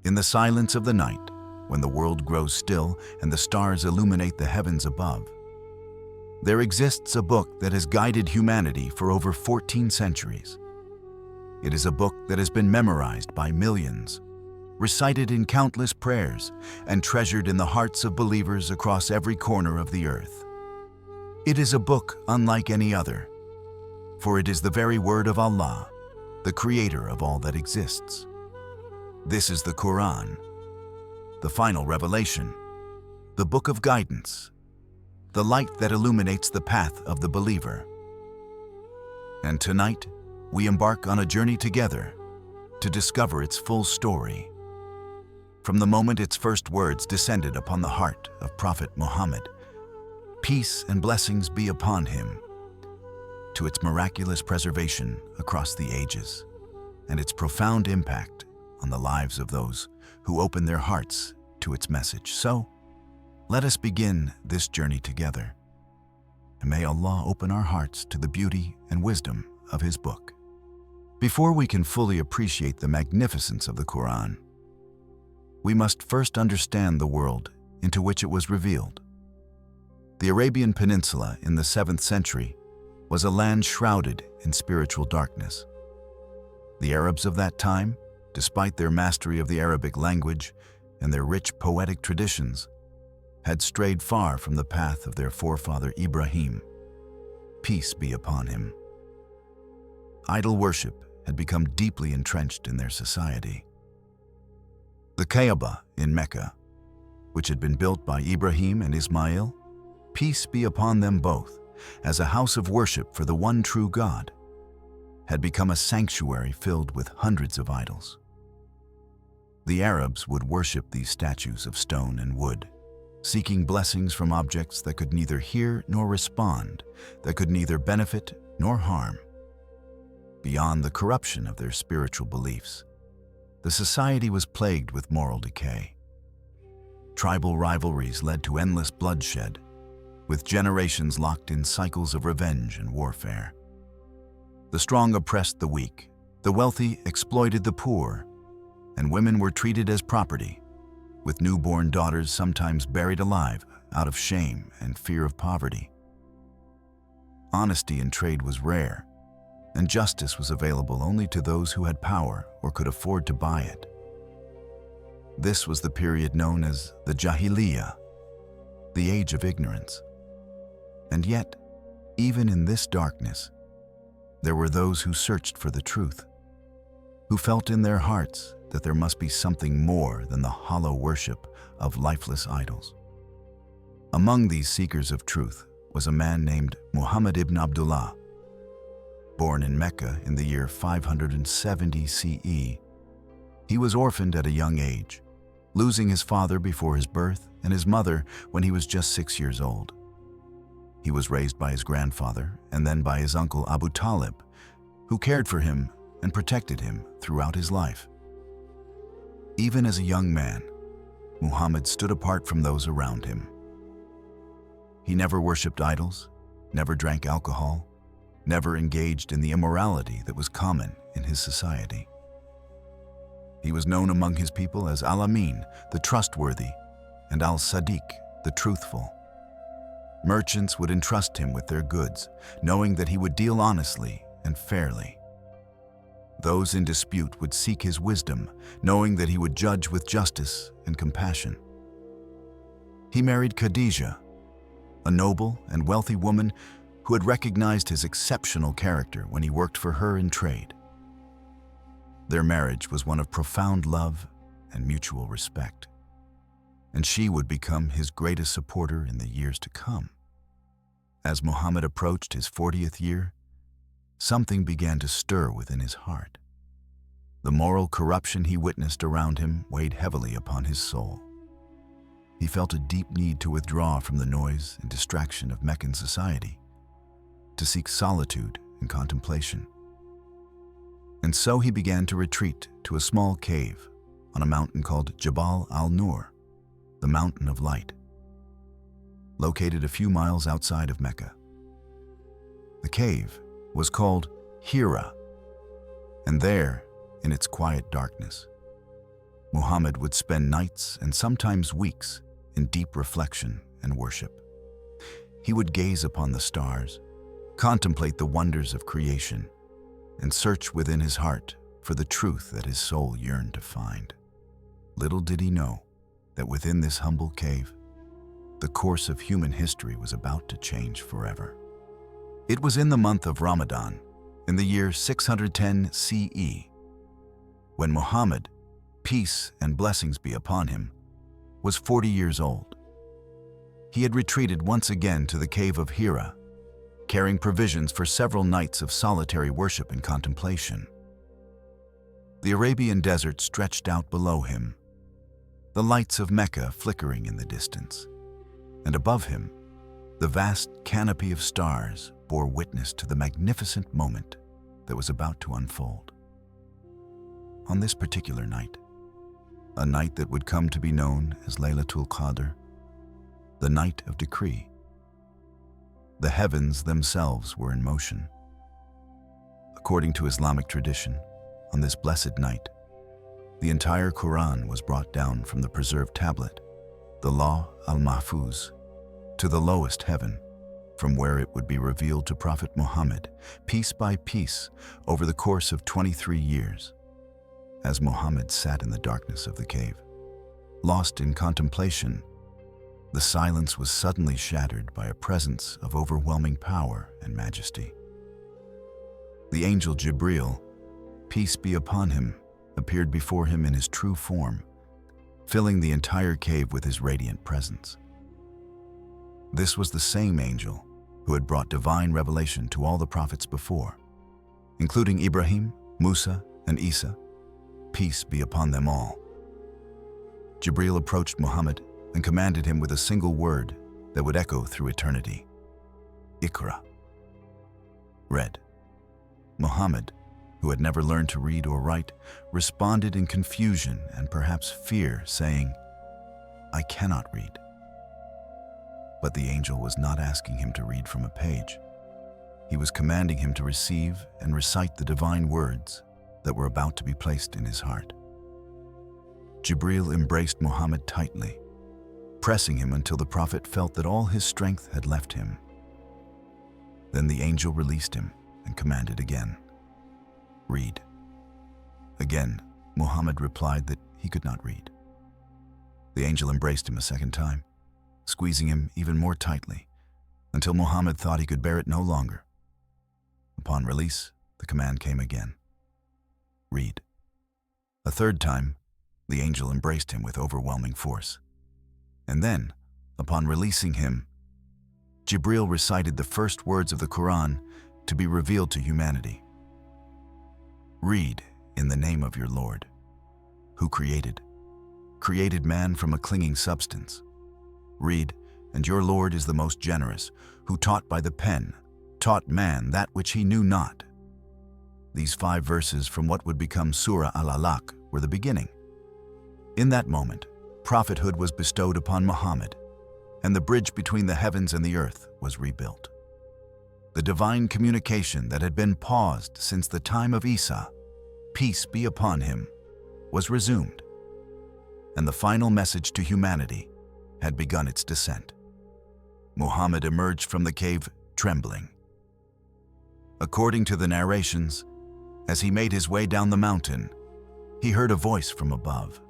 In the silence of the night, when the world grows still and the stars illuminate the heavens above, there exists a book that has guided humanity for over 14 centuries. It is a book that has been memorized by millions, recited in countless prayers, and treasured in the hearts of believers across every corner of the earth. It is a book unlike any other, for it is the very word of Allah, the creator of all that exists. This is the Quran, the final revelation, the book of guidance, the light that illuminates the path of the believer. And tonight, we embark on a journey together to discover its full story. From the moment its first words descended upon the heart of Prophet Muhammad, peace and blessings be upon him, to its miraculous preservation across the ages, and its profound impact on the lives of those who open their hearts to its message. So, let us begin this journey together, and may Allah open our hearts to the beauty and wisdom of His book. Before we can fully appreciate the magnificence of the Quran, we must first understand the world into which it was revealed. The Arabian Peninsula in the 7th century was a land shrouded in spiritual darkness. The Arabs of that time, despite their mastery of the Arabic language and their rich poetic traditions, had strayed far from the path of their forefather Ibrahim, peace be upon him. Idol worship had become deeply entrenched in their society. The Kaaba in Mecca, which had been built by Ibrahim and Ismail, peace be upon them both, as a house of worship for the one true God, had become a sanctuary filled with hundreds of idols. The Arabs would worship these statues of stone and wood, seeking blessings from objects that could neither hear nor respond, that could neither benefit nor harm. Beyond the corruption of their spiritual beliefs, the society was plagued with moral decay. Tribal rivalries led to endless bloodshed, with generations locked in cycles of revenge and warfare. The strong oppressed the weak, the wealthy exploited the poor, and women were treated as property, with newborn daughters sometimes buried alive out of shame and fear of poverty. Honesty in trade was rare, and justice was available only to those who had power or could afford to buy it. This was the period known as the Jahiliyyah, the age of ignorance. And yet, even in this darkness, there were those who searched for the truth, who felt in their hearts that there must be something more than the hollow worship of lifeless idols. Among these seekers of truth was a man named Muhammad ibn Abdullah. Born in Mecca in the year 570 CE, he was orphaned at a young age, losing his father before his birth and his mother when he was just 6 years old. He was raised by his grandfather and then by his uncle Abu Talib, who cared for him and protected him throughout his life. Even as a young man, Muhammad stood apart from those around him. He never worshipped idols, never drank alcohol, never engaged in the immorality that was common in his society. He was known among his people as Al-Amin, the trustworthy, and Al-Sadiq, the truthful. Merchants would entrust him with their goods, knowing that he would deal honestly and fairly. Those in dispute would seek his wisdom, knowing that he would judge with justice and compassion. He married Khadijah, a noble and wealthy woman who had recognized his exceptional character when he worked for her in trade. Their marriage was one of profound love and mutual respect, and she would become his greatest supporter in the years to come. As Muhammad approached his 40th year, something began to stir within his heart. The moral corruption he witnessed around him weighed heavily upon his soul. He felt a deep need to withdraw from the noise and distraction of Meccan society, to seek solitude and contemplation. And so he began to retreat to a small cave on a mountain called Jabal al-Nur, the Mountain of Light, located a few miles outside of Mecca. The cave was called Hira, and there, in its quiet darkness, Muhammad would spend nights and sometimes weeks in deep reflection and worship. He would gaze upon the stars, contemplate the wonders of creation, and search within his heart for the truth that his soul yearned to find. Little did he know that within this humble cave, the course of human history was about to change forever. It was in the month of Ramadan, in the year 610 CE, when Muhammad, peace and blessings be upon him, was 40 years old. He had retreated once again to the Cave of Hira, carrying provisions for several nights of solitary worship and contemplation. The Arabian desert stretched out below him, the lights of Mecca flickering in the distance, and above him, the vast canopy of stars bore witness to the magnificent moment that was about to unfold. On this particular night, a night that would come to be known as Laylatul Qadr, the night of decree, the heavens themselves were in motion. According to Islamic tradition, on this blessed night, the entire Quran was brought down from the preserved tablet, the Law al-Mahfuz, to the lowest heaven, from where it would be revealed to Prophet Muhammad, piece by piece, over the course of 23 years. As Muhammad sat in the darkness of the cave, lost in contemplation, the silence was suddenly shattered by a presence of overwhelming power and majesty. The angel Jibreel, peace be upon him, appeared before him in his true form, filling the entire cave with his radiant presence. This was the same angel who had brought divine revelation to all the prophets before, including Ibrahim, Musa, and Isa, peace be upon them all. Jibreel approached Muhammad and commanded him with a single word that would echo through eternity: Iqra. Read. Muhammad, who had never learned to read or write, responded in confusion and perhaps fear, saying, "I cannot read." But the angel was not asking him to read from a page. He was commanding him to receive and recite the divine words that were about to be placed in his heart. Jibreel embraced Muhammad tightly, pressing him until the prophet felt that all his strength had left him. Then the angel released him and commanded again, "Read." Again, Muhammad replied that he could not read. The angel embraced him a second time, squeezing him even more tightly, until Muhammad thought he could bear it no longer. Upon release, the command came again: "Read." A third time, the angel embraced him with overwhelming force. And then, upon releasing him, Jibreel recited the first words of the Quran to be revealed to humanity. "Read in the name of your Lord, who created man from a clinging substance. Read, and your Lord is the most generous, who taught by the pen, taught man that which he knew not." These 5 verses from what would become Surah Al-Alaq were the beginning. In that moment, prophethood was bestowed upon Muhammad, and the bridge between the heavens and the earth was rebuilt. The divine communication that had been paused since the time of Isa, peace be upon him, was resumed, and the final message to humanity had begun its descent. Muhammad emerged from the cave trembling. According to the narrations, as he made his way down the mountain, he heard a voice from above.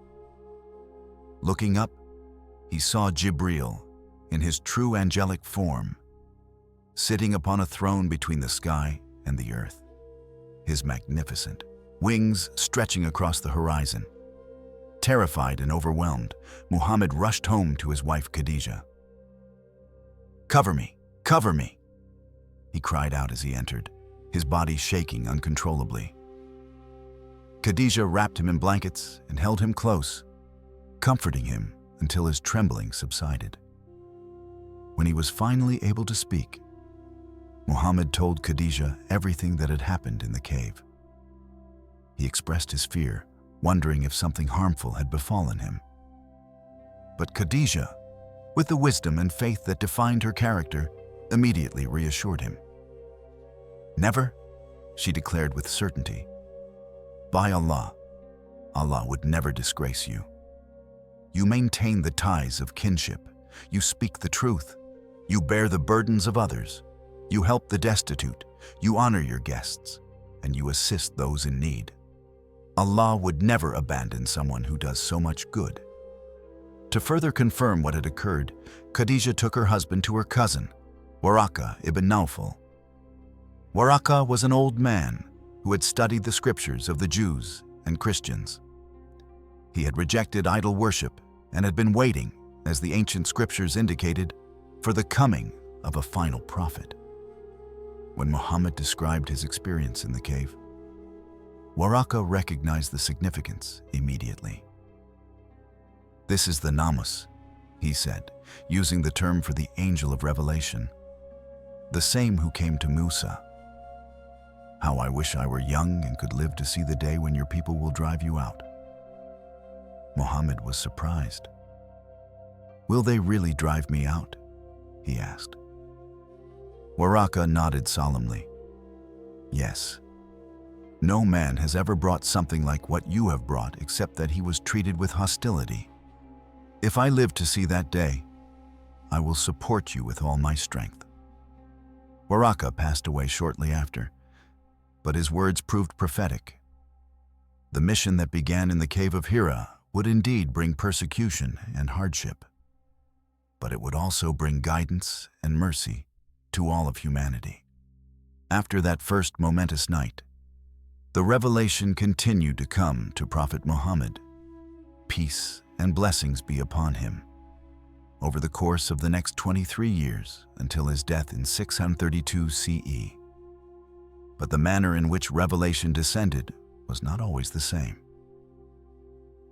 Looking up, he saw Jibreel, in his true angelic form, sitting upon a throne between the sky and the earth, his magnificent wings stretching across the horizon. Terrified and overwhelmed, Muhammad rushed home to his wife Khadijah. "Cover me, cover me," he cried out as he entered, his body shaking uncontrollably. Khadijah wrapped him in blankets and held him close, comforting him until his trembling subsided. When he was finally able to speak, Muhammad told Khadijah everything that had happened in the cave. He expressed his fear, wondering if something harmful had befallen him. But Khadijah, with the wisdom and faith that defined her character, immediately reassured him. "Never," she declared with certainty. "By Allah, Allah would never disgrace you. You maintain the ties of kinship. You speak the truth. You bear the burdens of others. You help the destitute. You honor your guests. And you assist those in need. Allah would never abandon someone who does so much good. To further confirm what had occurred, Khadija took her husband to her cousin, Waraka ibn Nawfal. Waraka was an old man who had studied the scriptures of the Jews and Christians. He had rejected idol worship and had been waiting, as the ancient scriptures indicated, for the coming of a final prophet. When Muhammad described his experience in the cave, Waraka recognized the significance immediately. "This is the Namus," he said, using the term for the angel of revelation, the same who came to Musa. "How I wish I were young and could live to see the day when your people will drive you out." Muhammad was surprised. "Will they really drive me out?" he asked. Waraka nodded solemnly. "Yes. No man has ever brought something like what you have brought except that he was treated with hostility. If I live to see that day, I will support you with all my strength." Waraka passed away shortly after, but his words proved prophetic. The mission that began in the Cave of Hira would indeed bring persecution and hardship, but it would also bring guidance and mercy to all of humanity. After that first momentous night, the revelation continued to come to Prophet Muhammad, peace and blessings be upon him, over the course of the next 23 years until his death in 632 CE. But the manner in which revelation descended was not always the same.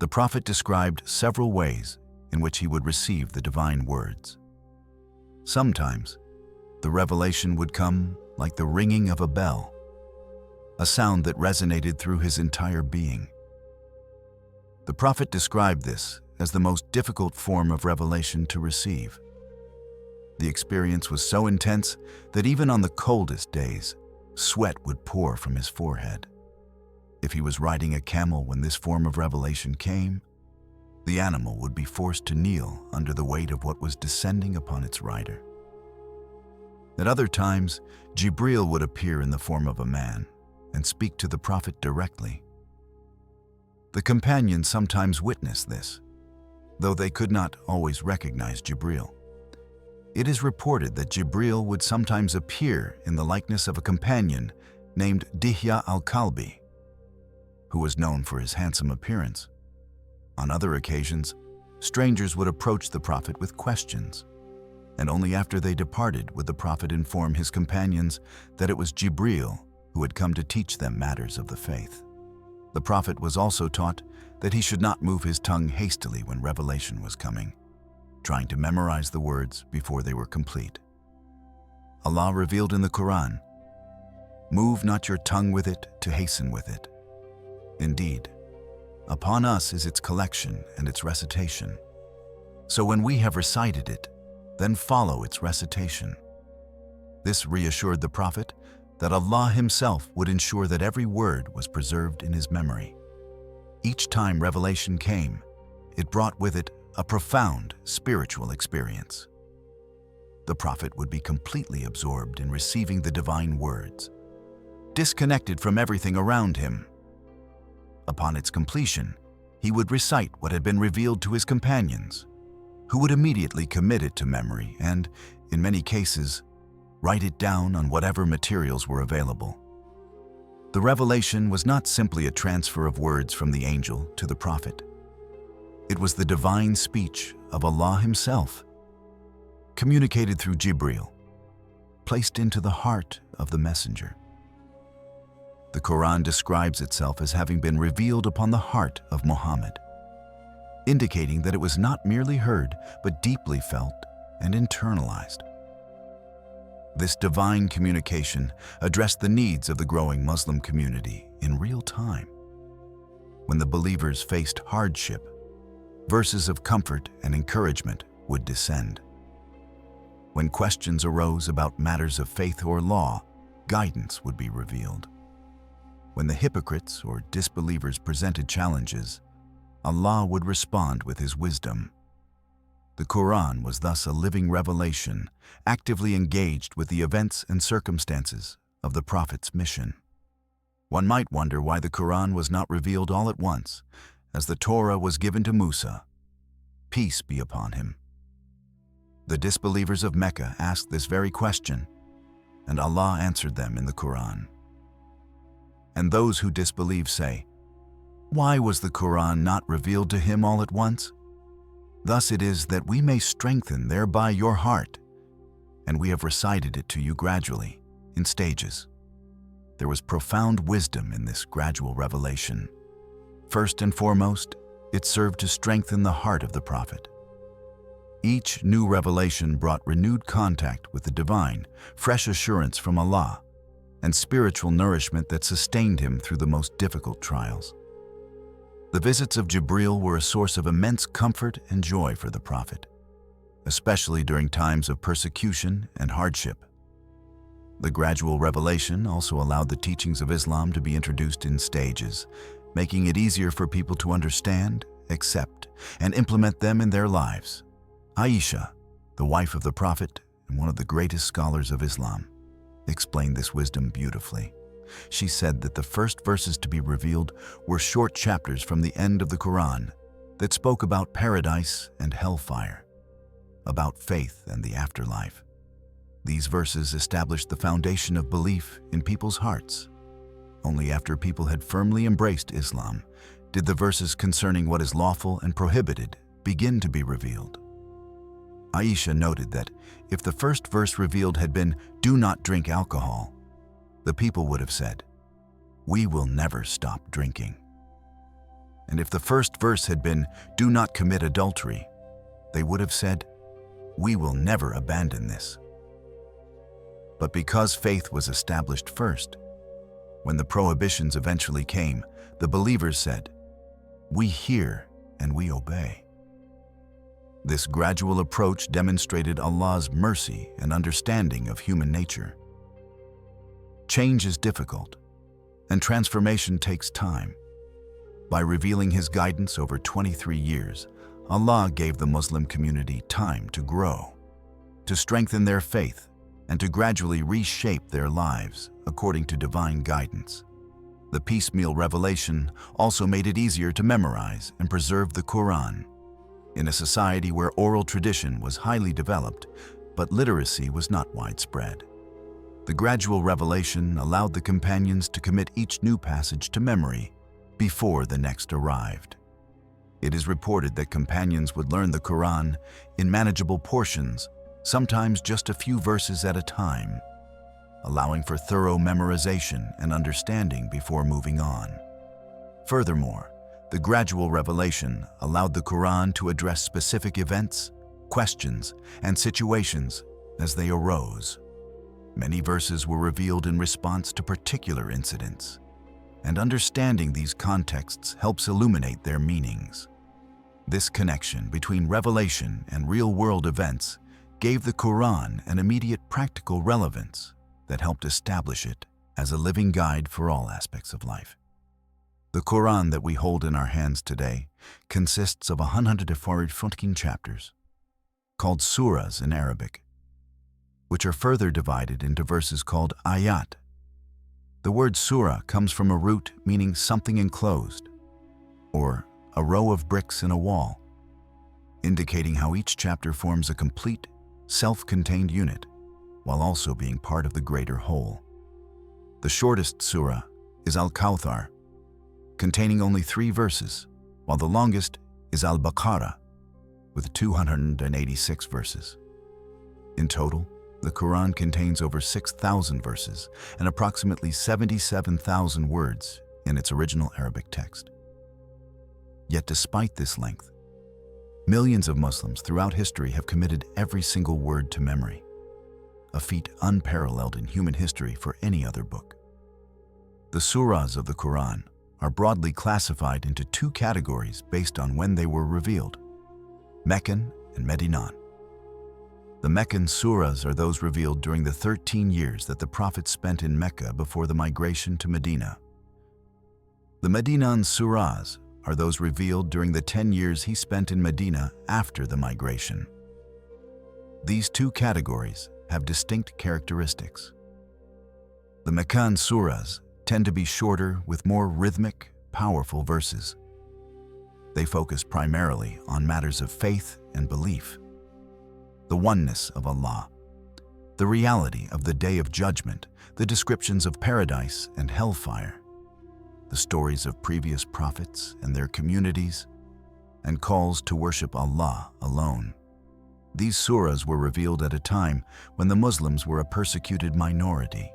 The prophet described several ways in which he would receive the divine words. Sometimes, the revelation would come like the ringing of a bell, a sound that resonated through his entire being. The prophet described this as the most difficult form of revelation to receive. The experience was so intense that even on the coldest days, sweat would pour from his forehead. If he was riding a camel when this form of revelation came, the animal would be forced to kneel under the weight of what was descending upon its rider. At other times, Jibreel would appear in the form of a man and speak to the prophet directly. The companions sometimes witnessed this, though they could not always recognize Jibreel. It is reported that Jibreel would sometimes appear in the likeness of a companion named Dihya al-Kalbi, who was known for his handsome appearance. On other occasions, strangers would approach the prophet with questions, and only after they departed would the prophet inform his companions that it was Jibreel who had come to teach them matters of the faith. The prophet was also taught that he should not move his tongue hastily when revelation was coming, trying to memorize the words before they were complete. Allah revealed in the Quran, "Move not your tongue with it to hasten with it. Indeed, upon us is its collection and its recitation. So when we have recited it, then follow its recitation." This reassured the prophet that Allah himself would ensure that every word was preserved in his memory. Each time revelation came, it brought with it a profound spiritual experience. The prophet would be completely absorbed in receiving the divine words, disconnected from everything around him. Upon its completion, he would recite what had been revealed to his companions, who would immediately commit it to memory and, in many cases, write it down on whatever materials were available. The revelation was not simply a transfer of words from the angel to the prophet. It was the divine speech of Allah himself, communicated through Jibreel, placed into the heart of the messenger. The Quran describes itself as having been revealed upon the heart of Muhammad, indicating that it was not merely heard, but deeply felt and internalized. This divine communication addressed the needs of the growing Muslim community in real time. When the believers faced hardship, verses of comfort and encouragement would descend. When questions arose about matters of faith or law, guidance would be revealed. When the hypocrites or disbelievers presented challenges, Allah would respond with His wisdom. The Quran was thus a living revelation, actively engaged with the events and circumstances of the Prophet's mission. One might wonder why the Quran was not revealed all at once, as the Torah was given to Musa, peace be upon him. The disbelievers of Mecca asked this very question, and Allah answered them in the Quran. And those who disbelieve say, "Why was the Quran not revealed to him all at once? Thus it is that we may strengthen thereby your heart, and we have recited it to you gradually, in stages." There was profound wisdom in this gradual revelation. First and foremost, it served to strengthen the heart of the Prophet. Each new revelation brought renewed contact with the divine, fresh assurance from Allah, and spiritual nourishment that sustained him through the most difficult trials. The visits of Jibreel were a source of immense comfort and joy for the Prophet, especially during times of persecution and hardship. The gradual revelation also allowed the teachings of Islam to be introduced in stages, making it easier for people to understand, accept, and implement them in their lives. Aisha, the wife of the Prophet and one of the greatest scholars of Islam, explained this wisdom beautifully. She said that the first verses to be revealed were short chapters from the end of the Quran that spoke about paradise and hellfire, about faith and the afterlife. These verses established the foundation of belief in people's hearts. Only after people had firmly embraced Islam did the verses concerning what is lawful and prohibited begin to be revealed. Aisha noted that if the first verse revealed had been, "Do not drink alcohol," the people would have said, "We will never stop drinking." And if the first verse had been, "Do not commit adultery," they would have said, "We will never abandon this." But because faith was established first, when the prohibitions eventually came, the believers said, "We hear and we obey." This gradual approach demonstrated Allah's mercy and understanding of human nature. Change is difficult, and transformation takes time. By revealing His guidance over 23 years, Allah gave the Muslim community time to grow, to strengthen their faith, and to gradually reshape their lives according to divine guidance. The piecemeal revelation also made it easier to memorize and preserve the Quran. In a society where oral tradition was highly developed, but literacy was not widespread, the gradual revelation allowed the companions to commit each new passage to memory before the next arrived. It is reported that companions would learn the Quran in manageable portions, sometimes just a few verses at a time, allowing for thorough memorization and understanding before moving on. Furthermore, the gradual revelation allowed the Quran to address specific events, questions, and situations as they arose. Many verses were revealed in response to particular incidents, and understanding these contexts helps illuminate their meanings. This connection between revelation and real-world events gave the Quran an immediate practical relevance that helped establish it as a living guide for all aspects of life. The Quran that we hold in our hands today consists of 114 chapters, called surahs in Arabic, which are further divided into verses called ayat. The word surah comes from a root meaning something enclosed, or a row of bricks in a wall, indicating how each chapter forms a complete, self-contained unit, while also being part of the greater whole. The shortest surah is Al-Kawthar, containing only 3 verses, while the longest is Al-Baqarah, with 286 verses. In total, the Quran contains over 6,000 verses and approximately 77,000 words in its original Arabic text. Yet despite this length, millions of Muslims throughout history have committed every single word to memory, a feat unparalleled in human history for any other book. The surahs of the Quran are broadly classified into 2 categories based on when they were revealed: Meccan and Medinan. The Meccan surahs are those revealed during the 13 years that the Prophet spent in Mecca before the migration to Medina, The Medinan surahs are those revealed during the 10 years he spent in Medina after the migration. These two categories have distinct characteristics. The Meccan surahs tend to be shorter with more rhythmic, powerful verses. They focus primarily on matters of faith and belief, the oneness of Allah, the reality of the Day of Judgment, the descriptions of paradise and hellfire, the stories of previous prophets and their communities, and calls to worship Allah alone. These surahs were revealed at a time when the Muslims were a persecuted minority,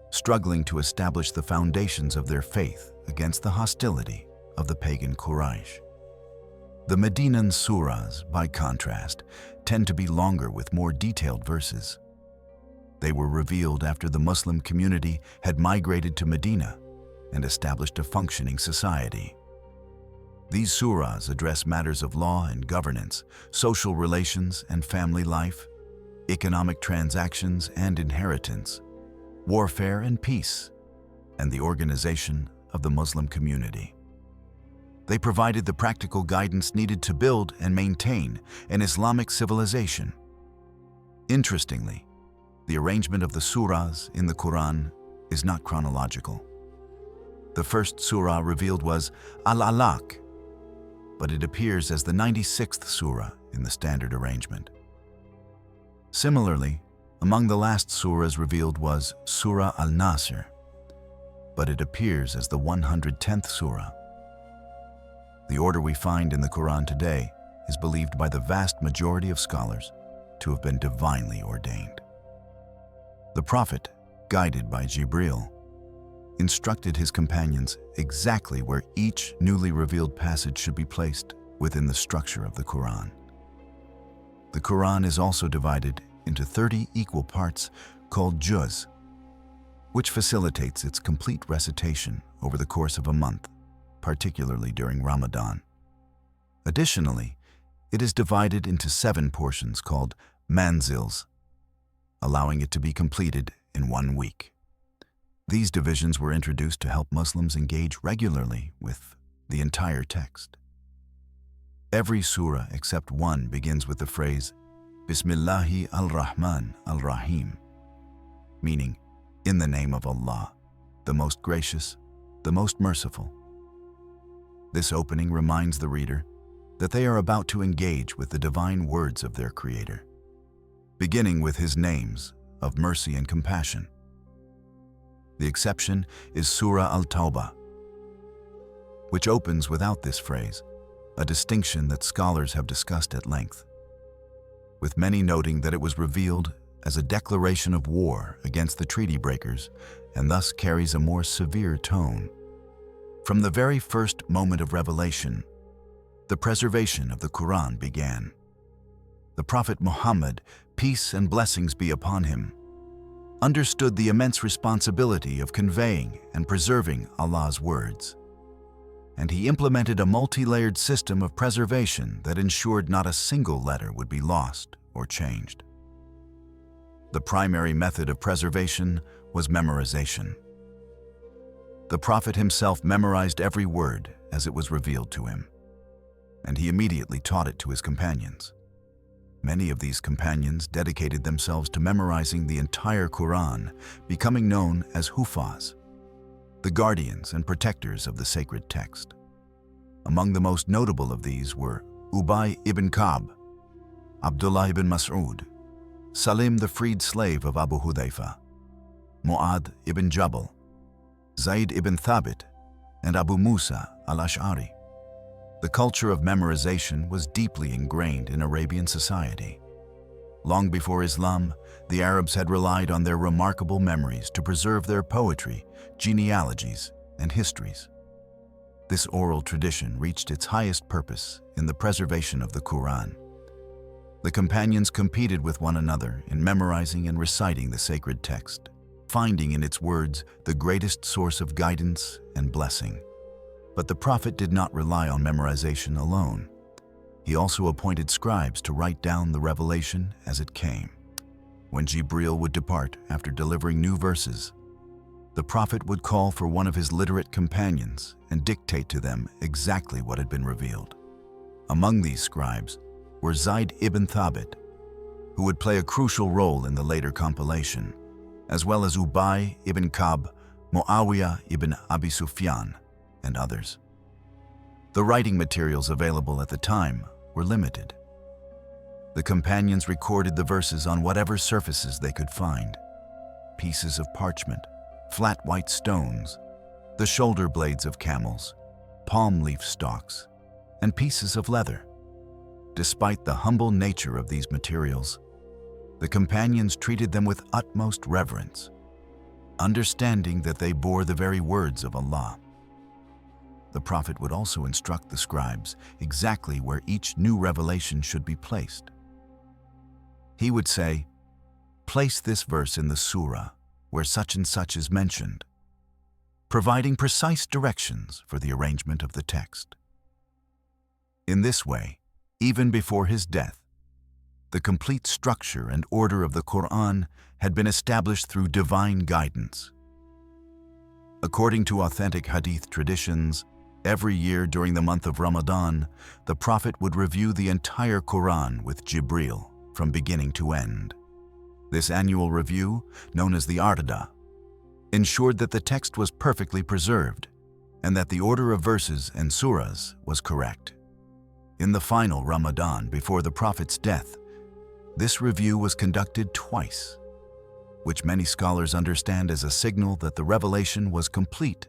struggling to establish the foundations of their faith against the hostility of the pagan Quraysh. The Medinan surahs, by contrast, tend to be longer with more detailed verses. They were revealed after the Muslim community had migrated to Medina and established a functioning society. These surahs address matters of law and governance, social relations and family life, economic transactions and inheritance, warfare and peace, and the organization of the Muslim community. They provided the practical guidance needed to build and maintain an Islamic civilization. Interestingly, the arrangement of the surahs in the Quran is not chronological. The first surah revealed was Al-Alaq, but it appears as the 96th surah in the standard arrangement. Similarly, among the last surahs revealed was Surah Al-Nasr, but it appears as the 110th surah. The order we find in the Quran today is believed by the vast majority of scholars to have been divinely ordained. The Prophet, guided by Jibreel, instructed his companions exactly where each newly revealed passage should be placed within the structure of the Quran. The Quran is also divided into 30 equal parts called juz, which facilitates its complete recitation over the course of a month, particularly during Ramadan. Additionally, it is divided into 7 portions called manzils, allowing it to be completed in 1 week. These divisions were introduced to help Muslims engage regularly with the entire text. Every surah except one begins with the phrase Bismillahi al-Rahman al-Rahim, meaning, in the name of Allah, the most gracious, the most merciful. This opening reminds the reader that they are about to engage with the divine words of their Creator, beginning with His names of mercy and compassion. The exception is Surah Al-Tawbah, which opens without this phrase, a distinction that scholars have discussed at length, with many noting that it was revealed as a declaration of war against the treaty breakers and thus carries a more severe tone. From the very first moment of revelation, the preservation of the Quran began. The Prophet Muhammad, peace and blessings be upon him, understood the immense responsibility of conveying and preserving Allah's words, and he implemented a multi-layered system of preservation that ensured not a single letter would be lost or changed. The primary method of preservation was memorization. The Prophet himself memorized every word as it was revealed to him, and he immediately taught it to his companions. Many of these companions dedicated themselves to memorizing the entire Quran, becoming known as Hufaz, the guardians and protectors of the sacred text. Among the most notable of these were Ubay ibn Ka'b, Abdullah ibn Mas'ud, Salim the freed slave of Abu Hudayfa, Mu'ad ibn Jabal, Zayd ibn Thabit, and Abu Musa al-Ash'ari. The culture of memorization was deeply ingrained in Arabian society. Long before Islam, the Arabs had relied on their remarkable memories to preserve their poetry, genealogies, and histories. This oral tradition reached its highest purpose in the preservation of the Quran. The companions competed with one another in memorizing and reciting the sacred text, finding in its words the greatest source of guidance and blessing. But the Prophet did not rely on memorization alone. He also appointed scribes to write down the revelation as it came. When Jibreel would depart after delivering new verses, The Prophet would call for one of his literate companions and dictate to them exactly what had been revealed. Among these scribes were Zayd ibn Thabit, who would play a crucial role in the later compilation, as well as Ubay ibn Ka'b, Muawiyah ibn Abi Sufyan, and others. The writing materials available at the time were limited. The companions recorded the verses on whatever surfaces they could find: pieces of parchment, flat white stones, the shoulder blades of camels, palm leaf stalks, and pieces of leather. Despite the humble nature of these materials, the companions treated them with utmost reverence, understanding that they bore the very words of Allah. The Prophet would also instruct the scribes exactly where each new revelation should be placed. He would say, "Place this verse in the surah where such and such is mentioned," providing precise directions for the arrangement of the text. In this way, even before his death, the complete structure and order of the Quran had been established through divine guidance. According to authentic hadith traditions, every year during the month of Ramadan, the Prophet would review the entire Quran with Jibreel from beginning to end. This annual review, known as the Arda, ensured that the text was perfectly preserved and that the order of verses and surahs was correct. In the final Ramadan before the Prophet's death, this review was conducted twice, which many scholars understand as a signal that the revelation was complete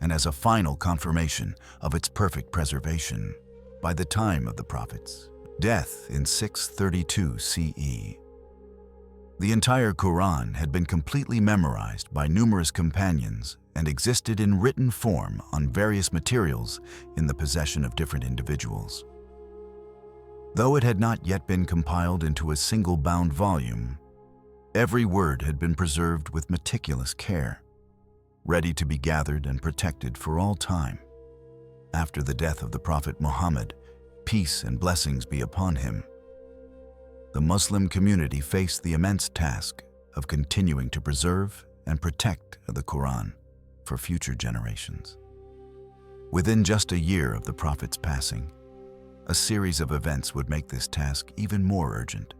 and as a final confirmation of its perfect preservation. By the time of the Prophet's death in 632 CE, the entire Quran had been completely memorized by numerous companions and existed in written form on various materials in the possession of different individuals. Though it had not yet been compiled into a single bound volume, every word had been preserved with meticulous care, ready to be gathered and protected for all time. After the death of the Prophet Muhammad, peace and blessings be upon him, the Muslim community faced the immense task of continuing to preserve and protect the Quran for future generations. Within just a year of the Prophet's passing, a series of events would make this task even more urgent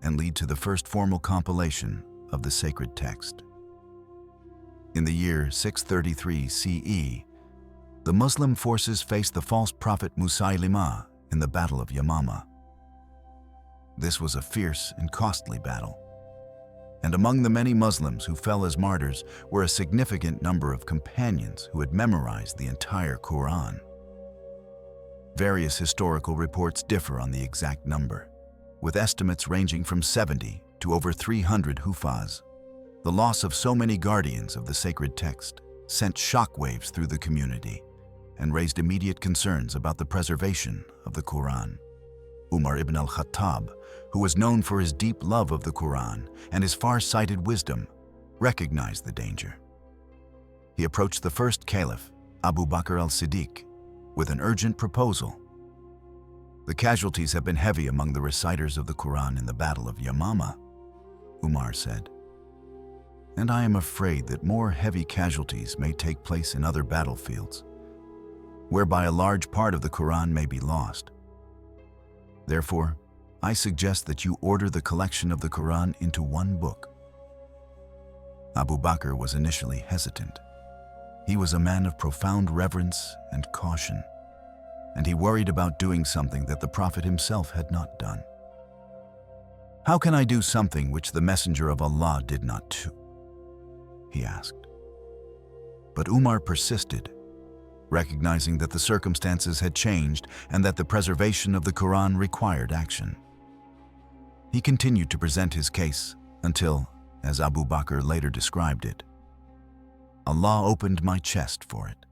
and lead to the first formal compilation of the sacred text. In the year 633 CE, the Muslim forces faced the false prophet Musaylimah in the Battle of Yamama. This was a fierce and costly battle, and among the many Muslims who fell as martyrs were a significant number of companions who had memorized the entire Quran. Various historical reports differ on the exact number, with estimates ranging from 70 to over 300 Hufaz. The loss of so many guardians of the sacred text sent shockwaves through the community and raised immediate concerns about the preservation of the Quran. Umar ibn al-Khattab, who was known for his deep love of the Quran and his far-sighted wisdom, recognized the danger. He approached the first caliph, Abu Bakr al-Siddiq, with an urgent proposal. "The casualties have been heavy among the reciters of the Quran in the Battle of Yamama," Umar said, "and I am afraid that more heavy casualties may take place in other battlefields, whereby a large part of the Quran may be lost. Therefore, I suggest that you order the collection of the Quran into one book." Abu Bakr was initially hesitant. He was a man of profound reverence and caution, and he worried about doing something that the Prophet himself had not done. "How can I do something which the Messenger of Allah did not do?" he asked. But Umar persisted, recognizing that the circumstances had changed and that the preservation of the Quran required action. He continued to present his case until, as Abu Bakr later described it, "Allah opened my chest for it."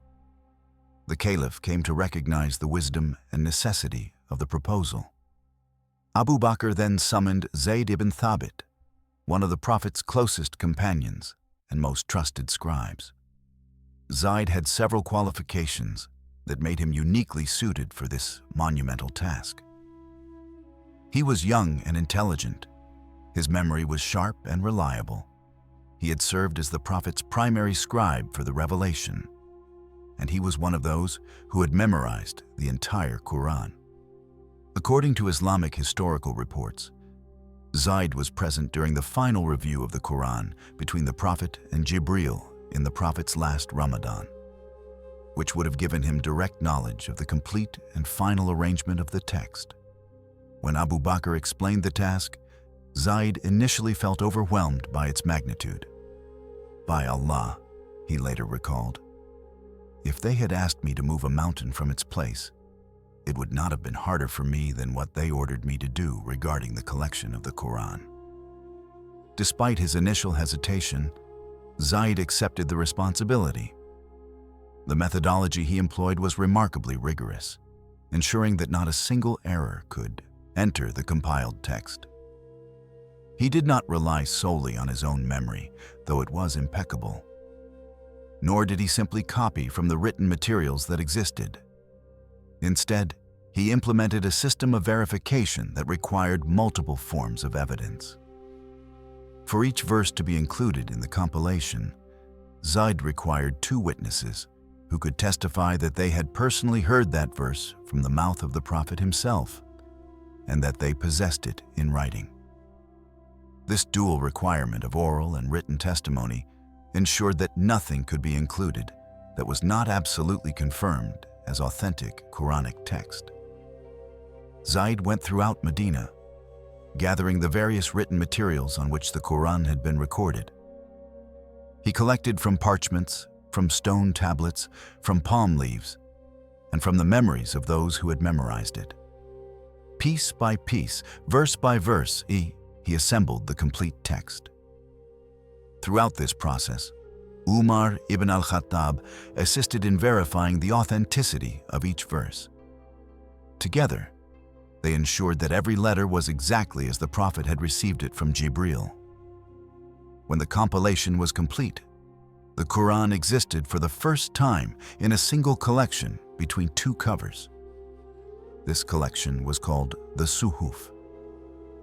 The caliph came to recognize the wisdom and necessity of the proposal. Abu Bakr then summoned Zayd ibn Thabit, one of the Prophet's closest companions and most trusted scribes. Zayd had several qualifications that made him uniquely suited for this monumental task. He was young and intelligent. His memory was sharp and reliable, He had served as the Prophet's primary scribe for the revelation, and he was one of those who had memorized the entire Quran. According to Islamic historical reports, Zayd was present during the final review of the Quran between the Prophet and Jibreel in the Prophet's last Ramadan, which would have given him direct knowledge of the complete and final arrangement of the text. When Abu Bakr explained the task, Zayd initially felt overwhelmed by its magnitude. "By Allah," he later recalled, "if they had asked me to move a mountain from its place, it would not have been harder for me than what they ordered me to do regarding the collection of the Quran." Despite his initial hesitation, Zayd accepted the responsibility. The methodology he employed was remarkably rigorous, ensuring that not a single error could enter the compiled text. He did not rely solely on his own memory, though it was impeccable. Nor did he simply copy from the written materials that existed. Instead, he implemented a system of verification that required multiple forms of evidence. For each verse to be included in the compilation, Zayd required 2 witnesses who could testify that they had personally heard that verse from the mouth of the Prophet himself, and that they possessed it in writing. This dual requirement of oral and written testimony ensured that nothing could be included that was not absolutely confirmed as authentic Quranic text. Zayd went throughout Medina, gathering the various written materials on which the Quran had been recorded. He collected from parchments, from stone tablets, from palm leaves, and from the memories of those who had memorized it. Piece by piece, verse by verse, he assembled the complete text. Throughout this process, Umar ibn al-Khattab assisted in verifying the authenticity of each verse. Together, they ensured that every letter was exactly as the Prophet had received it from Jibreel. When the compilation was complete, the Quran existed for the first time in a single collection between 2 covers. This collection was called the Suhuf,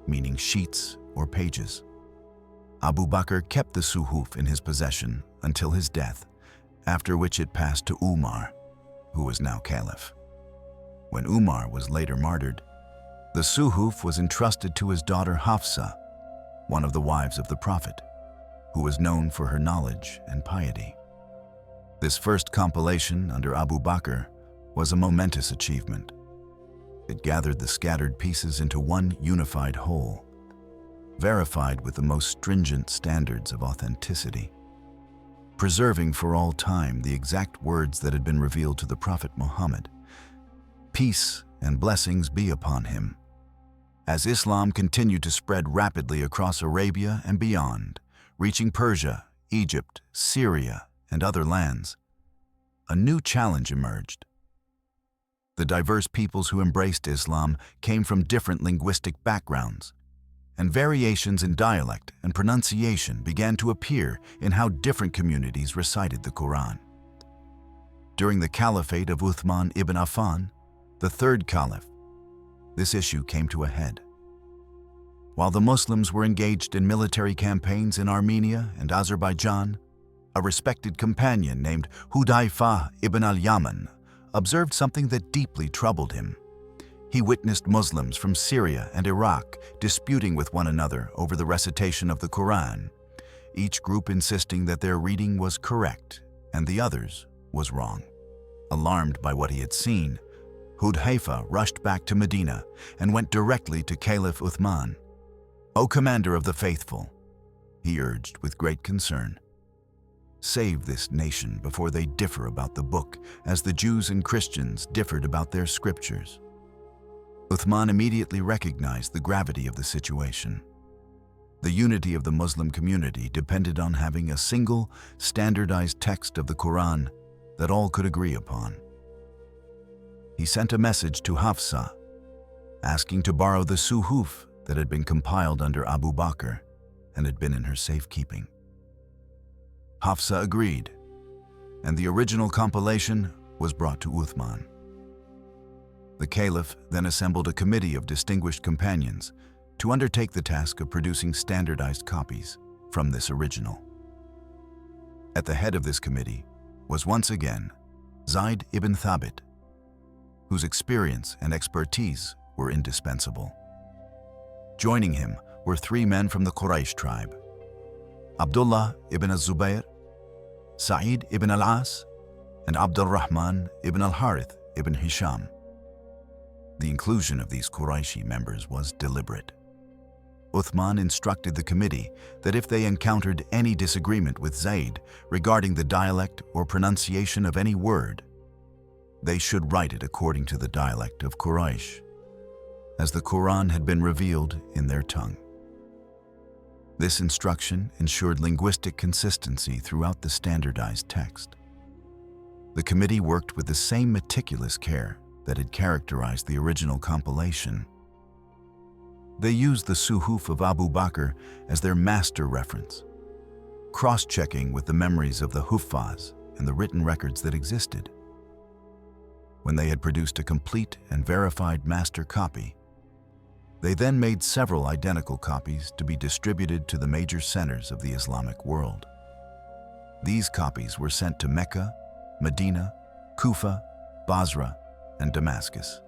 meaning sheets or pages. Abu Bakr kept the Suhuf in his possession until his death, after which it passed to Umar, who was now caliph. When Umar was later martyred, the Suhuf was entrusted to his daughter Hafsa, one of the wives of the Prophet, who was known for her knowledge and piety. This first compilation under Abu Bakr was a momentous achievement. It gathered the scattered pieces into one unified whole, verified with the most stringent standards of authenticity, preserving for all time the exact words that had been revealed to the Prophet Muhammad. Peace and blessings be upon him. As Islam continued to spread rapidly across Arabia and beyond, reaching Persia, Egypt, Syria, and other lands, a new challenge emerged. The diverse peoples who embraced Islam came from different linguistic backgrounds, and variations in dialect and pronunciation began to appear in how different communities recited the Quran. During the caliphate of Uthman ibn Affan, the 3rd caliph, this issue came to a head. While the Muslims were engaged in military campaigns in Armenia and Azerbaijan, a respected companion named Hudayfa ibn al-Yaman observed something that deeply troubled him. He witnessed Muslims from Syria and Iraq disputing with one another over the recitation of the Quran, each group insisting that their reading was correct and the others was wrong. Alarmed by what he had seen, Hudayfa rushed back to Medina and went directly to Caliph Uthman. "O Commander of the Faithful," he urged with great concern, "save this nation before they differ about the book, as the Jews and Christians differed about their scriptures." Uthman immediately recognized the gravity of the situation. The unity of the Muslim community depended on having a single, standardized text of the Quran that all could agree upon. He sent a message to Hafsa, asking to borrow the Suhuf that had been compiled under Abu Bakr and had been in her safekeeping. Hafsa agreed, and the original compilation was brought to Uthman. The caliph then assembled a committee of distinguished companions to undertake the task of producing standardized copies from this original. At the head of this committee was once again Zayd ibn Thabit, whose experience and expertise were indispensable. Joining him were 3 men from the Quraysh tribe: Abdullah ibn al-Zubayr, Sa'id ibn al-As, and Abdul Rahman ibn al-Harith ibn Hisham. The inclusion of these Qurayshi members was deliberate. Uthman instructed the committee that if they encountered any disagreement with Zayd regarding the dialect or pronunciation of any word, they should write it according to the dialect of Quraysh, as the Quran had been revealed in their tongue. This instruction ensured linguistic consistency throughout the standardized text. The committee worked with the same meticulous care that had characterized the original compilation. They used the Suhuf of Abu Bakr as their master reference, cross-checking with the memories of the Huffaz and the written records that existed. When they had produced a complete and verified master copy, they then made several identical copies to be distributed to the major centers of the Islamic world. These copies were sent to Mecca, Medina, Kufa, Basra, and Damascus.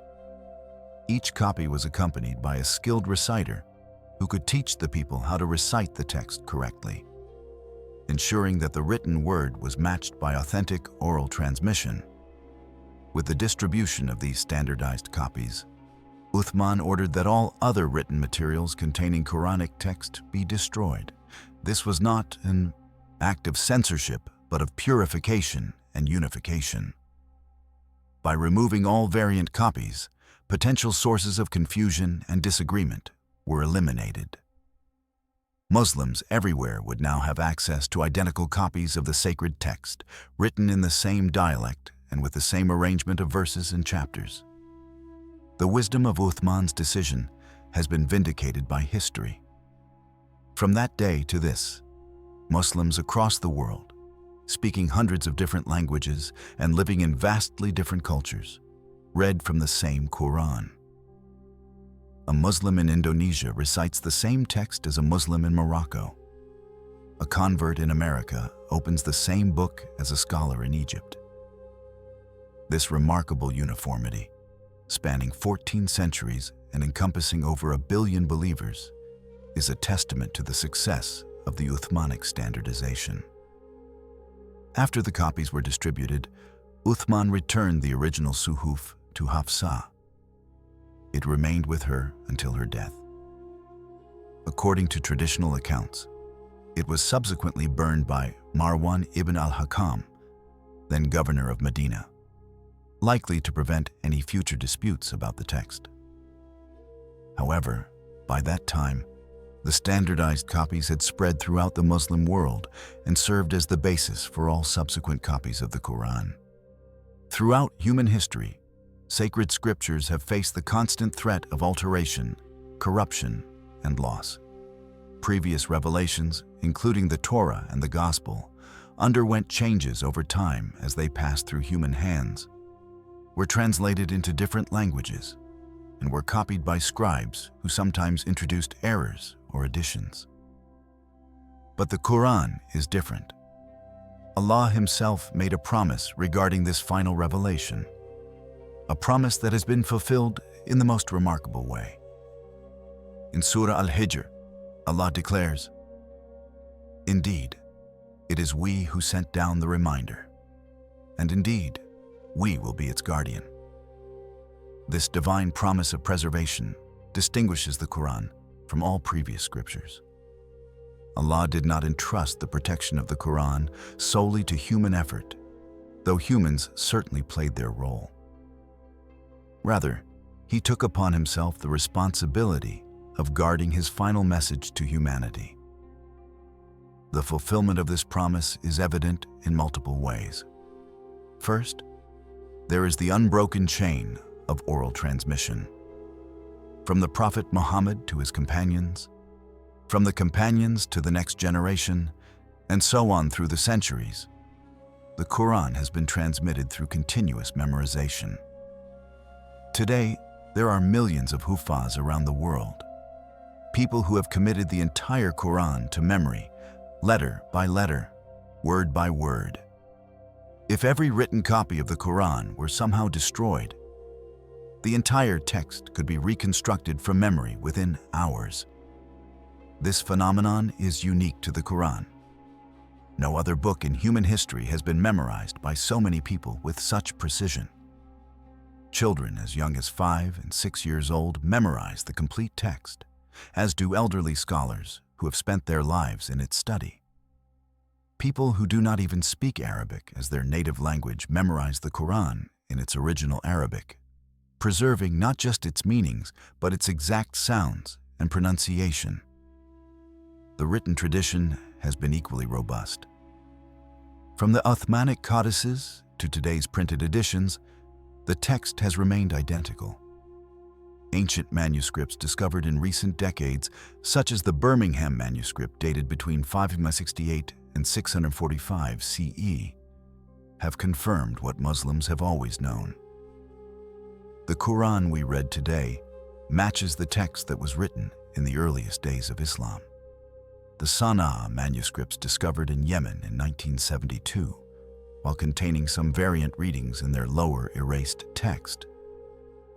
Each copy was accompanied by a skilled reciter who could teach the people how to recite the text correctly, ensuring that the written word was matched by authentic oral transmission. With the distribution of these standardized copies, Uthman ordered that all other written materials containing Quranic text be destroyed. This was not an act of censorship, but of purification and unification. By removing all variant copies, potential sources of confusion and disagreement were eliminated. Muslims everywhere would now have access to identical copies of the sacred text, written in the same dialect and with the same arrangement of verses and chapters. The wisdom of Uthman's decision has been vindicated by history. From that day to this, Muslims across the world, speaking hundreds of different languages and living in vastly different cultures, read from the same Quran. A Muslim in Indonesia recites the same text as a Muslim in Morocco. A convert in America opens the same book as a scholar in Egypt. This remarkable uniformity, spanning 14 centuries and encompassing over 1 billion believers, is a testament to the success of the Uthmanic standardization. After the copies were distributed, Uthman returned the original Suhuf to Hafsa. It remained with her until her death. According to traditional accounts, it was subsequently burned by Marwan ibn al-Hakam, then governor of Medina, likely to prevent any future disputes about the text. However, by that time, the standardized copies had spread throughout the Muslim world and served as the basis for all subsequent copies of the Quran. Throughout human history, sacred scriptures have faced the constant threat of alteration, corruption, and loss. Previous revelations, including the Torah and the Gospel, underwent changes over time as they passed through human hands, were translated into different languages, and were copied by scribes who sometimes introduced errors or additions. But the Quran is different. Allah Himself made a promise regarding this final revelation, a promise that has been fulfilled in the most remarkable way. In Surah Al-Hijr, Allah declares, "Indeed, it is we who sent down the reminder, and indeed, we will be its guardian." This divine promise of preservation distinguishes the Quran from all previous scriptures. Allah did not entrust the protection of the Quran solely to human effort, though humans certainly played their role. Rather, He took upon Himself the responsibility of guarding His final message to humanity. The fulfillment of this promise is evident in multiple ways. First, there is the unbroken chain of oral transmission. From the Prophet Muhammad to his companions, from the companions to the next generation, and so on through the centuries, the Quran has been transmitted through continuous memorization. Today, there are millions of Huffaz around the world, people who have committed the entire Quran to memory, letter by letter, word by word. If every written copy of the Quran were somehow destroyed, the entire text could be reconstructed from memory within hours. This phenomenon is unique to the Quran. No other book in human history has been memorized by so many people with such precision. Children as young as 5 and 6 years old memorize the complete text, as do elderly scholars who have spent their lives in its study. People who do not even speak Arabic as their native language memorize the Quran in its original Arabic, preserving not just its meanings, but its exact sounds and pronunciation. The written tradition has been equally robust. From the Uthmanic codices to today's printed editions, the text has remained identical. Ancient manuscripts discovered in recent decades, such as the Birmingham manuscript dated between 568 and 645 CE, have confirmed what Muslims have always known. The Quran we read today matches the text that was written in the earliest days of Islam. The Sana'a manuscripts discovered in Yemen in 1972, while containing some variant readings in their lower erased text,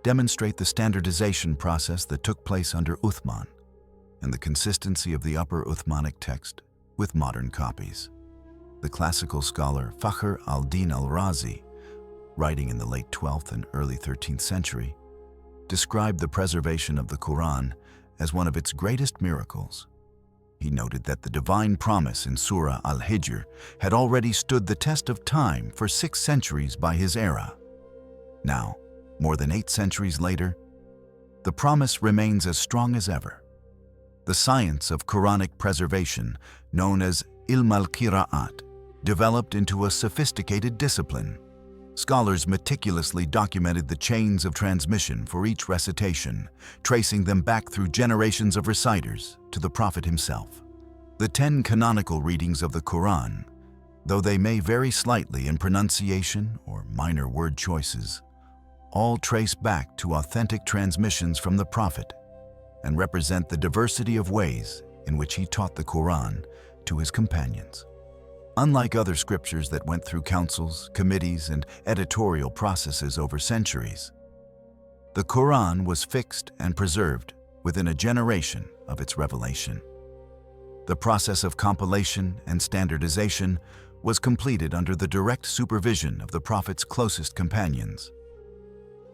demonstrate the standardization process that took place under Uthman and the consistency of the upper Uthmanic text with modern copies. The classical scholar Fakhr al-Din al-Razi, writing in the late 12th and early 13th century, described the preservation of the Quran as one of its greatest miracles. He noted that the divine promise in Surah Al-Hijr had already stood the test of time for 6 centuries by his era. Now, more than 8 centuries later, the promise remains as strong as ever. The science of Quranic preservation, known as Ilm al-Qira'at, developed into a sophisticated discipline. Scholars meticulously documented the chains of transmission for each recitation, tracing them back through generations of reciters to the Prophet himself. The 10 canonical readings of the Quran, though they may vary slightly in pronunciation or minor word choices, all trace back to authentic transmissions from the Prophet and represent the diversity of ways in which he taught the Quran to his companions. Unlike other scriptures that went through councils, committees, and editorial processes over centuries, the Quran was fixed and preserved within a generation of its revelation. The process of compilation and standardization was completed under the direct supervision of the Prophet's closest companions,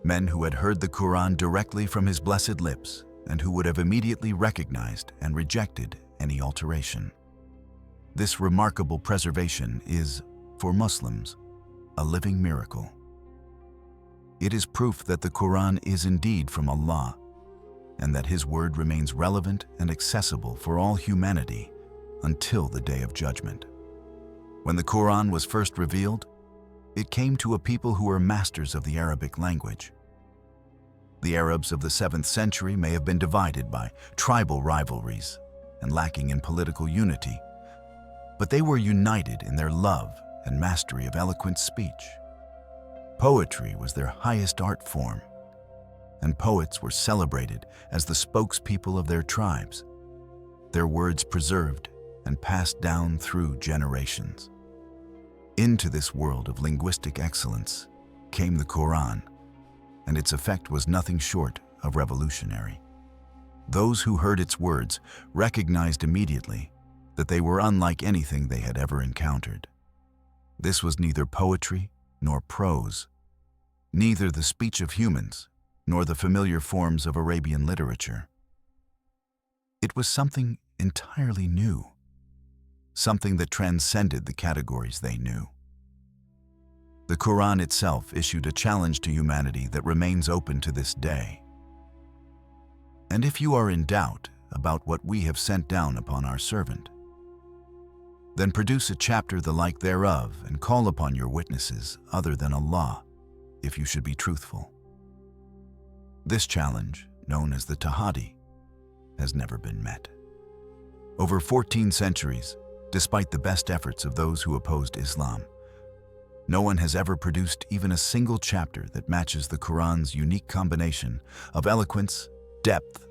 men who had heard the Quran directly from his blessed lips and who would have immediately recognized and rejected any alteration. This remarkable preservation is, for Muslims, a living miracle. It is proof that the Quran is indeed from Allah and that His word remains relevant and accessible for all humanity until the Day of Judgment. When the Quran was first revealed, it came to a people who were masters of the Arabic language. The Arabs of the 7th century may have been divided by tribal rivalries and lacking in political unity, but they were united in their love and mastery of eloquent speech. Poetry was their highest art form, and poets were celebrated as the spokespeople of their tribes, their words preserved and passed down through generations. Into this world of linguistic excellence came the Quran, and its effect was nothing short of revolutionary. Those who heard its words recognized immediately that they were unlike anything they had ever encountered. This was neither poetry nor prose, neither the speech of humans nor the familiar forms of Arabian literature. It was something entirely new, something that transcended the categories they knew. The Quran itself issued a challenge to humanity that remains open to this day. And if you are in doubt about what we have sent down upon our servant, then produce a chapter the like thereof and call upon your witnesses other than Allah, if you should be truthful. This challenge, known as the Tahadi, has never been met. Over 14 centuries, despite the best efforts of those who opposed Islam, no one has ever produced even a single chapter that matches the Quran's unique combination of eloquence, depth,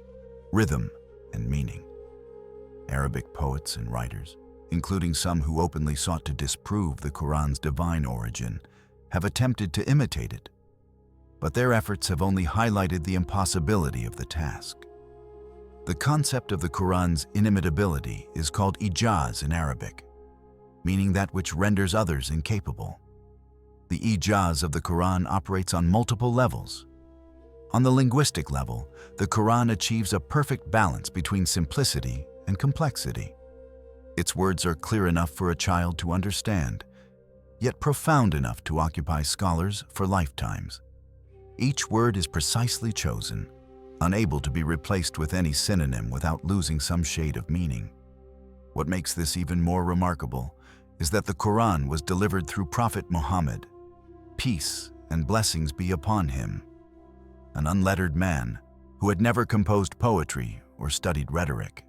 rhythm, and meaning. Arabic poets and writers including some who openly sought to disprove the Quran's divine origin, have attempted to imitate it, but their efforts have only highlighted the impossibility of the task. The concept of the Quran's inimitability is called ijaz in Arabic, meaning that which renders others incapable. The ijaz of the Quran operates on multiple levels. On the linguistic level, the Quran achieves a perfect balance between simplicity and complexity. Its words are clear enough for a child to understand, yet profound enough to occupy scholars for lifetimes. Each word is precisely chosen, unable to be replaced with any synonym without losing some shade of meaning. What makes this even more remarkable is that the Quran was delivered through Prophet Muhammad, peace and blessings be upon him, an unlettered man who had never composed poetry or studied rhetoric.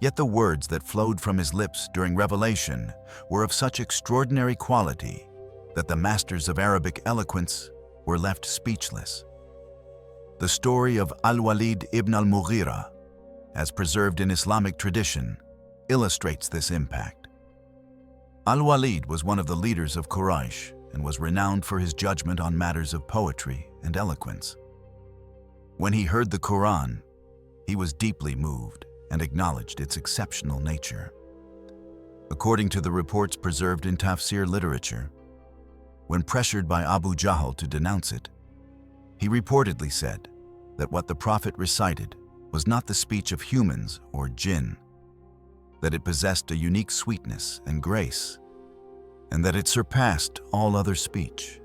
Yet the words that flowed from his lips during revelation were of such extraordinary quality that the masters of Arabic eloquence were left speechless. The story of Al-Walid ibn al-Mughira, as preserved in Islamic tradition, illustrates this impact. Al-Walid was one of the leaders of Quraysh and was renowned for his judgment on matters of poetry and eloquence. When he heard the Quran, he was deeply moved and acknowledged its exceptional nature. According to the reports preserved in tafsir literature, when pressured by Abu Jahl to denounce it, he reportedly said that what the Prophet recited was not the speech of humans or jinn, that it possessed a unique sweetness and grace, and that it surpassed all other speech.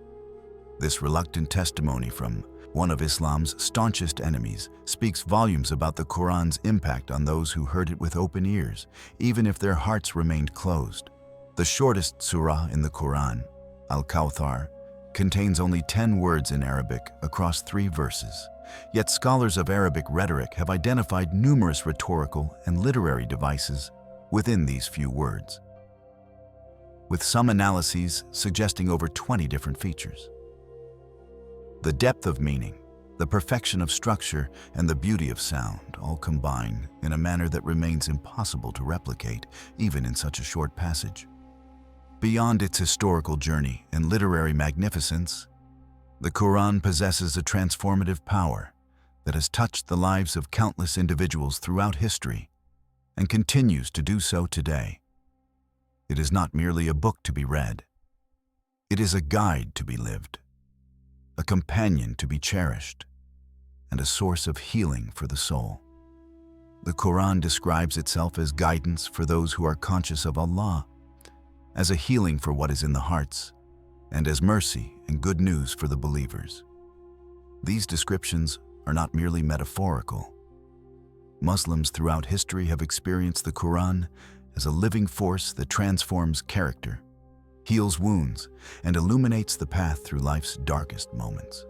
This reluctant testimony from one of Islam's staunchest enemies speaks volumes about the Quran's impact on those who heard it with open ears, even if their hearts remained closed. The shortest surah in the Quran, Al-Kawthar, contains only 10 words in Arabic across 3 verses. Yet scholars of Arabic rhetoric have identified numerous rhetorical and literary devices within these few words, with some analyses suggesting over 20 different features. The depth of meaning, the perfection of structure, and the beauty of sound all combine in a manner that remains impossible to replicate, even in such a short passage. Beyond its historical journey and literary magnificence, the Quran possesses a transformative power that has touched the lives of countless individuals throughout history and continues to do so today. It is not merely a book to be read. It is a guide to be lived, a companion to be cherished, and a source of healing for the soul. The Quran describes itself as guidance for those who are conscious of Allah, as a healing for what is in the hearts, and as mercy and good news for the believers. These descriptions are not merely metaphorical. Muslims throughout history have experienced the Quran as a living force that transforms character, heals wounds, and illuminates the path through life's darkest moments.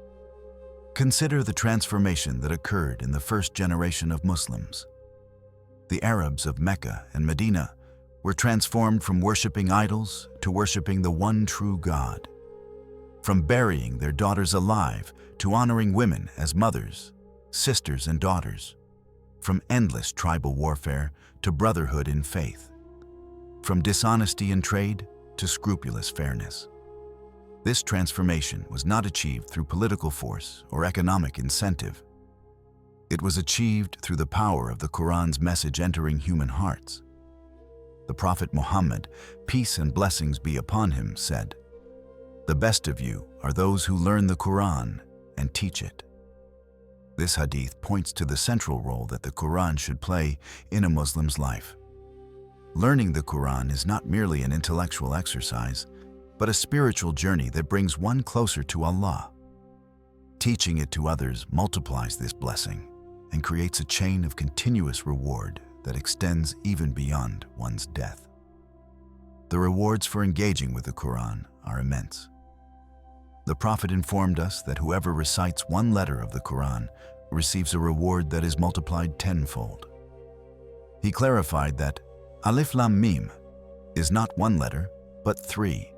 Consider the transformation that occurred in the first generation of Muslims. The Arabs of Mecca and Medina were transformed from worshiping idols to worshiping the one true God, from burying their daughters alive to honoring women as mothers, sisters, and daughters, from endless tribal warfare to brotherhood in faith, from dishonesty in trade to scrupulous fairness. This transformation was not achieved through political force or economic incentive. It was achieved through the power of the Quran's message entering human hearts. The Prophet Muhammad, peace and blessings be upon him, said, "The best of you are those who learn the Quran and teach it." This hadith points to the central role that the Quran should play in a Muslim's life. Learning the Quran is not merely an intellectual exercise, but a spiritual journey that brings one closer to Allah. Teaching it to others multiplies this blessing and creates a chain of continuous reward that extends even beyond one's death. The rewards for engaging with the Quran are immense. The Prophet informed us that whoever recites one letter of the Quran receives a reward that is multiplied tenfold. He clarified that Alif Lam Mim is not one letter, but 3,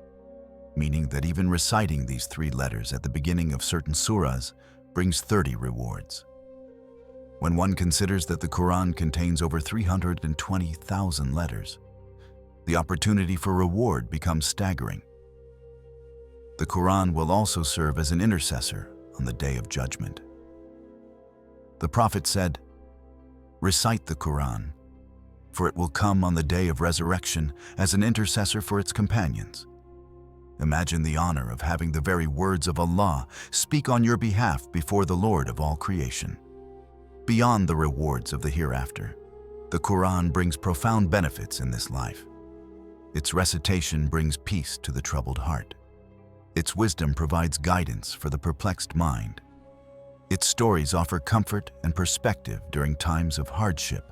meaning that even reciting these 3 letters at the beginning of certain surahs brings 30 rewards. When one considers that the Quran contains over 320,000 letters, the opportunity for reward becomes staggering. The Quran will also serve as an intercessor on the Day of Judgment. The Prophet said, "Recite the Quran, for it will come on the day of resurrection as an intercessor for its companions." Imagine the honor of having the very words of Allah speak on your behalf before the Lord of all creation. Beyond the rewards of the hereafter, the Quran brings profound benefits in this life. Its recitation brings peace to the troubled heart. Its wisdom provides guidance for the perplexed mind. Its stories offer comfort and perspective during times of hardship.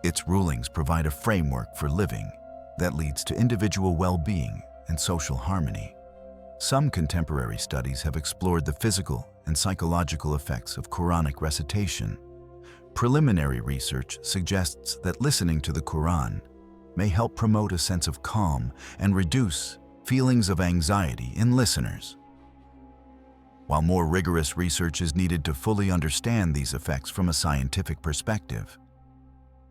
Its rulings provide a framework for living that leads to individual well-being and social harmony. Some contemporary studies have explored the physical and psychological effects of Quranic recitation. Preliminary research suggests that listening to the Quran may help promote a sense of calm and reduce feelings of anxiety in listeners. While more rigorous research is needed to fully understand these effects from a scientific perspective,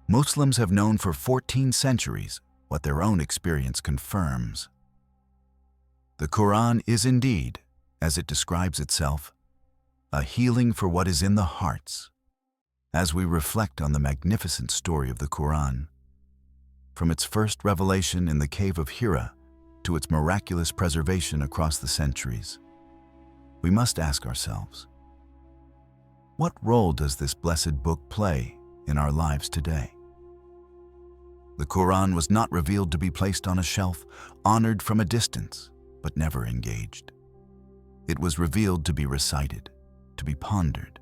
Muslims have known for 14 centuries what their own experience confirms. The Quran is indeed, as it describes itself, a healing for what is in the hearts. As we reflect on the magnificent story of the Quran, from its first revelation in the Cave of Hira to its miraculous preservation across the centuries, we must ask ourselves, what role does this blessed book play in our lives today? The Quran was not revealed to be placed on a shelf, honored from a distance, but never engaged. It was revealed to be recited, to be pondered,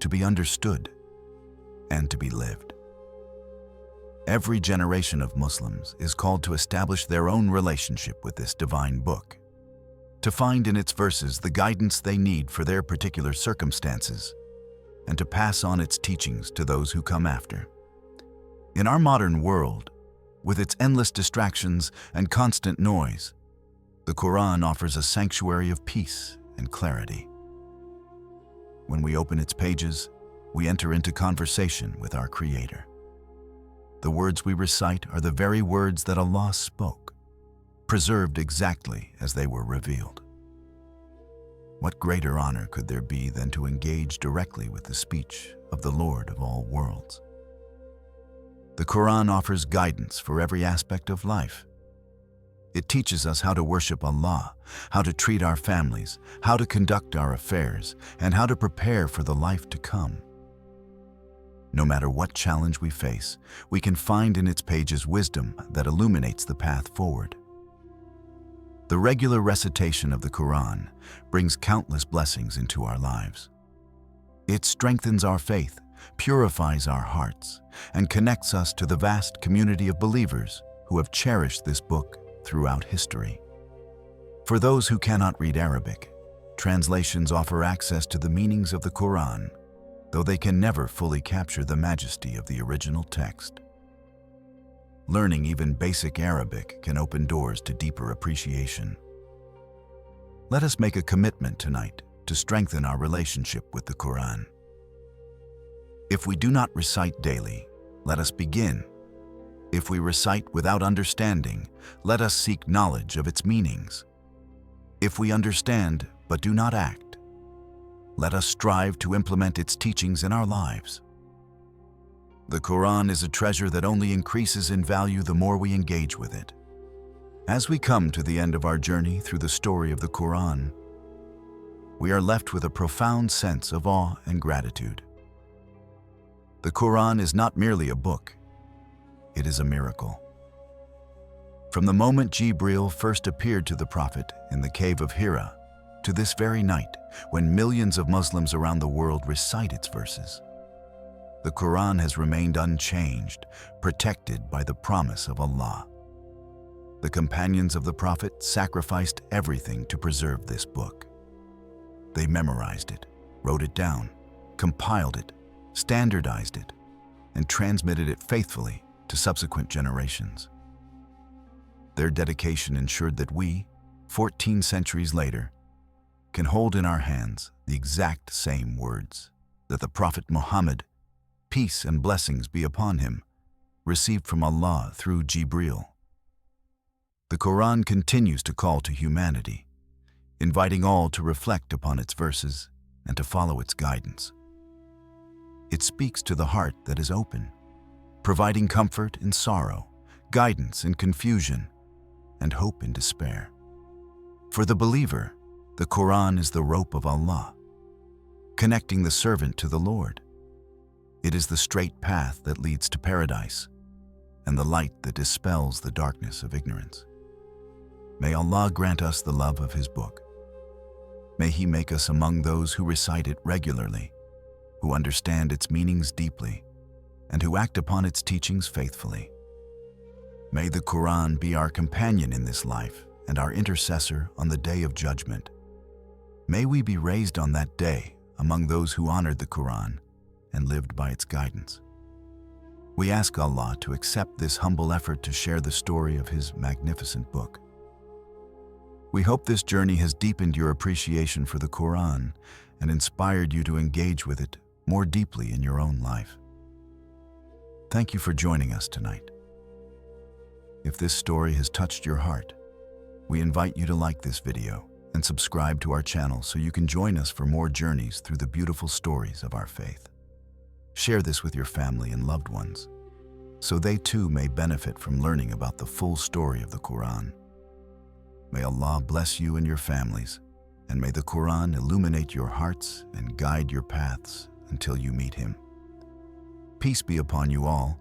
to be understood, and to be lived. Every generation of Muslims is called to establish their own relationship with this divine book, to find in its verses the guidance they need for their particular circumstances, and to pass on its teachings to those who come after. In our modern world, with its endless distractions and constant noise, the Quran offers a sanctuary of peace and clarity. When we open its pages, we enter into conversation with our Creator. The words we recite are the very words that Allah spoke, preserved exactly as they were revealed. What greater honor could there be than to engage directly with the speech of the Lord of all worlds? The Quran offers guidance for every aspect of life. It teaches us how to worship Allah, how to treat our families, how to conduct our affairs, and how to prepare for the life to come. No matter what challenge we face, we can find in its pages wisdom that illuminates the path forward. The regular recitation of the Quran brings countless blessings into our lives. It strengthens our faith, purifies our hearts, and connects us to the vast community of believers who have cherished this book throughout history. For those who cannot read Arabic, translations offer access to the meanings of the Quran, though they can never fully capture the majesty of the original text. Learning even basic Arabic can open doors to deeper appreciation. Let us make a commitment tonight to strengthen our relationship with the Quran. If we do not recite daily, let us begin. If we recite without understanding, let us seek knowledge of its meanings. If we understand but do not act, let us strive to implement its teachings in our lives. The Quran is a treasure that only increases in value the more we engage with it. As we come to the end of our journey through the story of the Quran, we are left with a profound sense of awe and gratitude. The Quran is not merely a book, it is a miracle. From the moment Jibreel first appeared to the Prophet in the Cave of Hira to this very night, when millions of Muslims around the world recite its verses, the Quran has remained unchanged, protected by the promise of Allah. The companions of the Prophet sacrificed everything to preserve this book. They memorized it, wrote it down, compiled it, standardized it, and transmitted it faithfully to subsequent generations. Their dedication ensured that we, 14 centuries later, can hold in our hands the exact same words that the Prophet Muhammad, peace and blessings be upon him, received from Allah through Jibreel. The Quran continues to call to humanity, inviting all to reflect upon its verses and to follow its guidance. It speaks to the heart that is open, providing comfort in sorrow, guidance in confusion, and hope in despair. For the believer, the Quran is the rope of Allah, connecting the servant to the Lord. It is the straight path that leads to paradise and the light that dispels the darkness of ignorance. May Allah grant us the love of His book. May He make us among those who recite it regularly, who understand its meanings deeply, and who act upon its teachings faithfully. May the Quran be our companion in this life and our intercessor on the day of judgment. May we be raised on that day among those who honored the Quran and lived by its guidance. We ask Allah to accept this humble effort to share the story of His magnificent book. We hope this journey has deepened your appreciation for the Quran and inspired you to engage with it more deeply in your own life. Thank you for joining us tonight. If this story has touched your heart, we invite you to like this video and subscribe to our channel so you can join us for more journeys through the beautiful stories of our faith. Share this with your family and loved ones, so they too may benefit from learning about the full story of the Quran. May Allah bless you and your families, and may the Quran illuminate your hearts and guide your paths until you meet Him. Peace be upon you all,